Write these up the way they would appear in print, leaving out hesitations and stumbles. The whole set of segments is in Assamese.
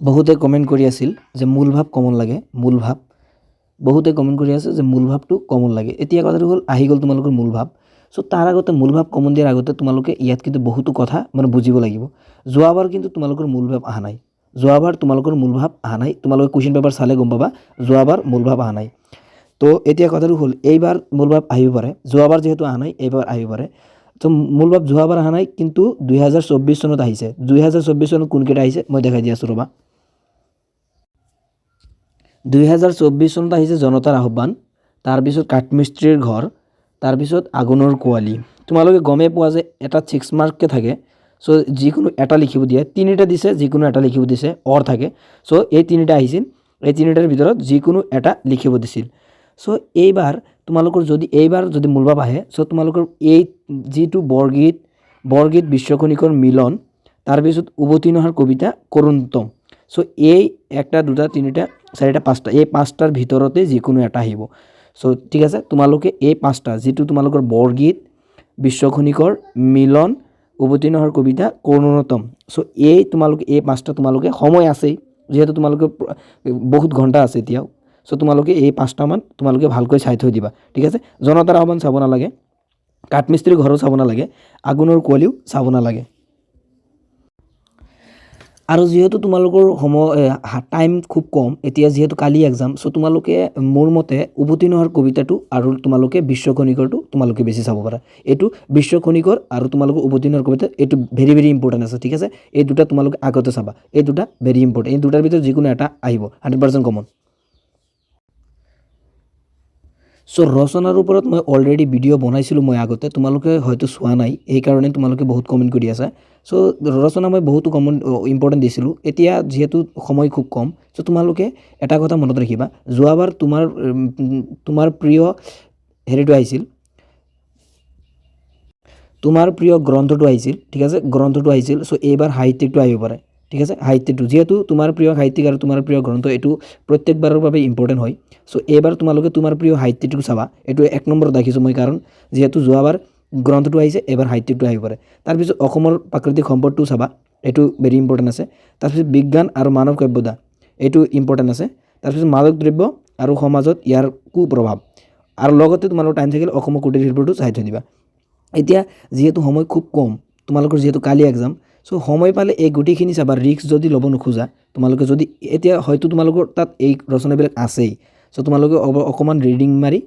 বহুতে কমেন্ট কৰি আছিল যে মূল ভাৱ কমন লাগে মূল ভাৱ বহুতে কমেন্ট কৰি আছে যে মূল ভাৱটো কমন লাগে এতিয়া কথাটো হ'ল আহি গ'ল তোমালোকৰ মূল ভাৱ সো তাৰ আগতে মূল ভাৱ কমন দিয়াৰ আগতে তোমালোকে ইয়াত কিন্তু বহুতো কথা মানে বুজিব লাগিব যোৱাবাৰ কিন্তু তোমালোকৰ মূল ভাৱ আহা নাই যোৱাবাৰ তোমালোকৰ মূল ভাৱ আহা নাই তোমালোকে কোৱেশ্চন পেপাৰ চালে গম পাবা যোৱাবাৰ মূল ভাৱ আহা নাই তো এতিয়া কথাটো হ'ল এইবাৰ মূল ভাৱ আহিব পাৰে যোৱাবাৰ যেহেতু আহা নাই এইবাৰ আহিব পাৰে তো মূল ভাৱ যোৱাবাৰ আহা নাই কিন্তু 2024 চনত আহিছে 2024 চনত কোনকেইটা আহিছে মই দেখাই দি আছো ৰবা 2024 চনত আহিছে জনতাৰ আহ্বান তাৰপিছত কাঠমিস্ত্ৰীৰ ঘৰ তাৰপিছত আগুনৰ কোৱালি তোমালোকে গমে পোৱা যে এটা 6 মাৰ্ককে থাকে সো যিকোনো এটা লিখিব দিয়ে তিনিটা দিছে যিকোনো এটা লিখিব দিছে অৰ থাকে সো এই তিনিটা আহিছিল এই তিনিটাৰ ভিতৰত যিকোনো এটা লিখিব দিছিল সো এইবাৰ তোমালোকৰ যদি মূলভাৱ আহে সো তোমালোকৰ এই যিটো বৰগীত বিশ্বকণিকৰ মিলন তাৰপিছত উভতি নহাৰ কবিতা কৰোন্তম সো এই একটা দুটা তিনিটা চাৰিটা পাঁচটা এই পাঁচটাৰ ভিতৰতে যিকোনো এটা আহিব সো ঠিক আছে তোমালোকে এই পাঁচটা যেটো তোমালোকৰ বৰগীত বিশ্বকণিকৰ মিলন উভতি নহাৰ কবিতা কৰোন্তম সো এই তোমালোকে এই পাঁচটা তোমালোকে সময় আছে যেহেতু তোমালোকে বহুত ঘন্টা আছে এতিয়াও সো তোমালোকে এই পাঁচটা মান তোমালোকে ভালকৈ চাই থৈ দিবা ঠিক আছে জনতাৰ আহ্বান চাব না লাগে কাঠমিস্ত্ৰীৰ ঘৰো চাব না লাগে আগুনৰ কোৱালিও চাব না লাগে আৰু যেহেতু তোমালোকৰ টাইম খুব কম এতিয়া যেহেতু কালি এক্সাম সো তোমালোকে মোৰ মতে উভতি নহাৰ কবিতাটো আৰু তোমালোকে বিশ্বকণিকৰটো তোমালোকে বেছি চাব পাৰা এটো বিশ্বকণিকৰ আৰু তোমালোকৰ উভতি নহাৰ কবিতা এটো ভেৰি ভেৰি ইম্পৰ্টেন্ট আছে ঠিক আছে এই দুটা তোমালোকে আগতে চাবা এই দুটা ভেৰি ইম্পৰ্টেন্ট এই দুটাৰ ভিতৰত যিকোনো এটা আহিব 100% কমন সো ৰচনাৰ ওপৰত মই অলৰেডি ভিডিও বনাইছিলো মই আগতে তোমালোকে হয়তো চোৱা নাই এই কাৰণে তোমালোকে বহুত কমেন্ট কৰি আছা সো ৰচনা মই বহুত কমন ইম্পৰ্টেন্ট দিছিলো এতিয়া যেহেতু সময় খুব কম সো তোমালোকে এটা কথা মনত ৰাখিবা যোৱাবাৰ তোমাৰ প্ৰিয় হেৰিটো আহিছিল তোমাৰ প্ৰিয় গ্ৰন্থটো আহিছিল ঠিক আছে গ্ৰন্থটো আহিছিল সো এইবাৰ সাহিত্যিকটো আহিব পাৰে ঠিক আছে সাহিত্যটো যেহেতু তোমাৰ প্ৰিয় সাহিত্যিক আৰু তোমাৰ প্ৰিয় গ্ৰন্থ এটো প্ৰত্যেকবাৰৰ বাবে ইম্পৰ্টেন্ট হয় সো এইবাৰ তোমালোকে তোমাৰ প্ৰিয় সাহিত্যটো চাবা এটো এক নম্বৰত ৰাখিছো মই কাৰণ যেহেতু যোৱাবাৰ গ্ৰন্থটো আহিছে এবাৰ সাহিত্যটো আহিব পাৰে তাৰ পিছত অসমৰ প্ৰাকৃতিক সম্পদটো চাবা এটো ভেৰি ইম্পৰ্টেন্ট আছে তাৰ পিছত বিজ্ঞান আৰু মানৱ সভ্যতা এটো ইম্পৰ্টেন্ট আছে তাৰ পিছত মাদক দ্ৰব্য আৰু সমাজত ইয়াৰ কু প্ৰভাৱ আৰু লগতে তোমালোকৰ টাইম থাকিলে অসমৰ কুটিৰ শিল্পটো চাই থৈ দিবা এতিয়া যেহেতু সময় খুব কম তোমালোকৰ যেহেতু কালি এক্সাম সো সময় পালে এই গুটিখিনি চাবা ৰিস্ক যদি ল'ব নোখোজা তোমালোকে যদি এতিয়া হয়তো তোমালোকৰ তাত এই ৰচনাবিলাক আছেই সো তোমালোকে অকমান ৰিডিং মাৰি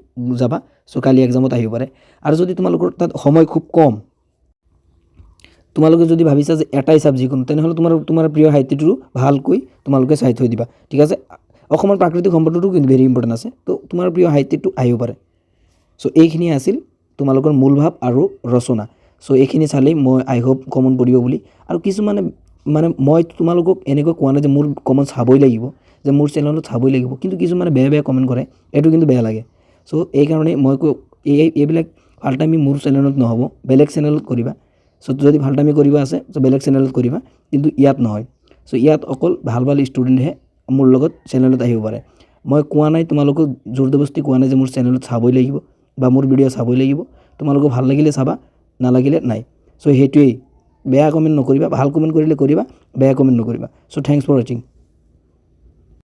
যাবা সো কালি এক্সামত আহিব পাৰে আৰু যদি তোমালোকৰ তাত সময় খুব কম তোমালোকে যদি ভাবিছা যে এটাই সাবজেক্ট কোন তেনেহলে তোমাৰ প্ৰিয় সাহিত্যটো ভালকৈ তোমালোকে চাই থৈ দিবা ঠিক আছে অসমৰ প্ৰাকৃতিক সম্পদটো কিন্তু ভেৰি ইম্পৰ্টেন্ট আছে তো তোমাৰ প্ৰিয় সাহিত্যটো আহিব পাৰে সো এইখিনি আছিল তোমালোকৰ মূল ভাৱ আৰু ৰচনা সো এইখিনি চালেই মই আই হোপ কমন পৰিব বুলি আৰু কিছু মানে মই তোমালোকক এনেকৈ কোৱা নাই যে মোৰ কমন চাবই লাগিব যে মোৰ চেনেলত চাবই লাগিব কিন্তু কিছু মানে বেয়া কমেন্ট কৰে এটো কিন্তু বেয়া লাগে সো এই কাৰণে মই এইবিলাক ফালটামি মোৰ চেনেলত নহব বেলেগ চেনেলত কৰিবা সো যদি ফালটামি কৰিবা আছে সো বেলেগ চেনেলত কৰিবা কিন্তু ইয়াত নহয় সো ইয়াত অকল ভাল ষ্টুডেন্টহে মোৰ লগত চেনেলত আহিব পাৰে মই কোৱা নাই তোমালোকক জোৰদবস্তি কোৱা নাই যে মোৰ চেনেলত চাবই লাগিব বা মোৰ ভিডিও চাবই লাগিব তোমালোকক ভাল লাগিলে চাবা নালাগিলে নাই সো হেতুই বেয়া কমেন্ট নকৰিবা ভাল কমেন্ট কৰিলে কৰিবা বেয়া কমেন্ট নকৰিবা সো থ্যাঙ্কস ফৰ ওয়াচিং